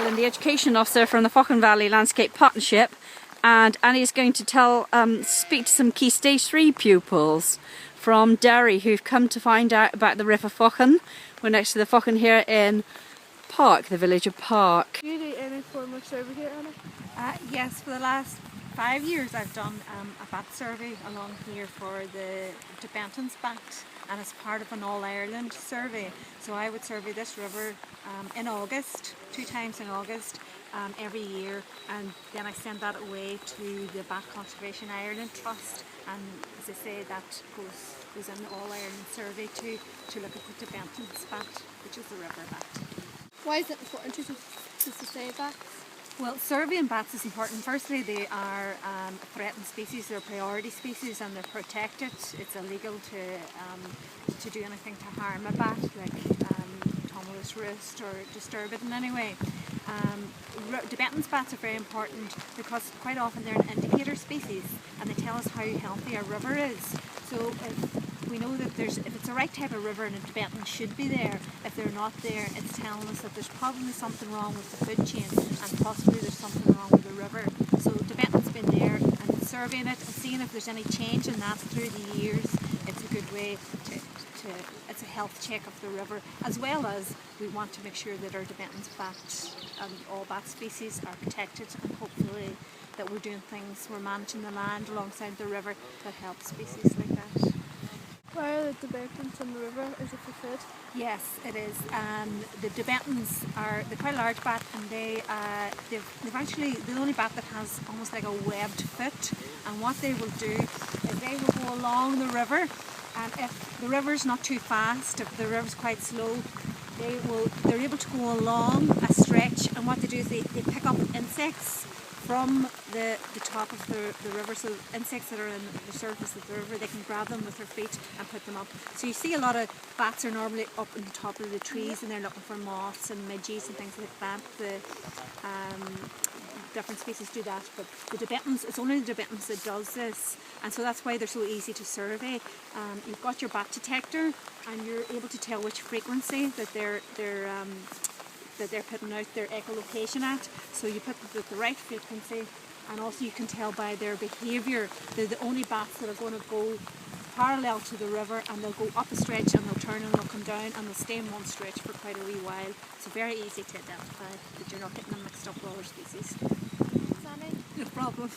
Mullan, the Education Officer from the Faughan Valley Landscape Partnership, and Annie is going to speak to some key Stage 3 pupils from Derry who've come to find out about the River Faughan. We're next to the Faughan here in Park, the village of Park. Do you do any form of survey here, Anna? Yes, for the last 5 years I've done a bat survey along here for the Debentons bat, and as part of an All-Ireland survey. So I would survey this river in August, 2 times in August every year, and then I send that away to the Bat Conservation Ireland Trust, and as I say, that goes in the All-Ireland survey to look at the Debentons bat, which is the river bat. Why is it important to say bats? Well, surveying bats is important. Firstly, they are a threatened species, they're a priority species and they're protected. It's illegal to do anything to harm a bat, like tumble its roost or disturb it in any way. Debentons bats are very important because quite often they're an indicator species and they tell us how healthy a river is. So if we know that if it's the right type of river and a Debenton should be there, if they're not there, it's telling us that there's probably something wrong with the food chain and possibly there's something wrong with the river. So Debenton's been there, and surveying it and seeing if there's any change in that through the years, it's a good way it's a health check of the river, as well as we want to make sure that our Debentons bat and all bat species are protected, and hopefully that we're doing things, we're managing the land alongside the river that help species like that. Why are the Debentons in the river? Is it for food? Yes, it is. The Debentons they're quite a large bat, and they've actually the only bat that has almost like a webbed foot. And what they will do is they will go along the river, and if the river's not too fast, if the river's quite slow, they're able to go along a stretch. And what they do is they pick up insects from the top of the river, so insects that are in the surface of the river, they can grab them with their feet and put them up. So you see a lot of bats are normally up on the top of the trees and they're looking for moths and midges and things like that. The different species do that, but the Debentons, it's only the Debentons that does this, and so that's why they're so easy to survey. You've got your bat detector and you're able to tell which frequency that they're putting out their echolocation at, so you put the right frequency, and also you can tell by their behaviour. They're the only bats that are going to go parallel to the river, and they'll go up a stretch and they'll turn and they'll come down and they'll stay in one stretch for quite a wee while. So very easy to identify that you're not getting them mixed up with other species. Sammy? No problem.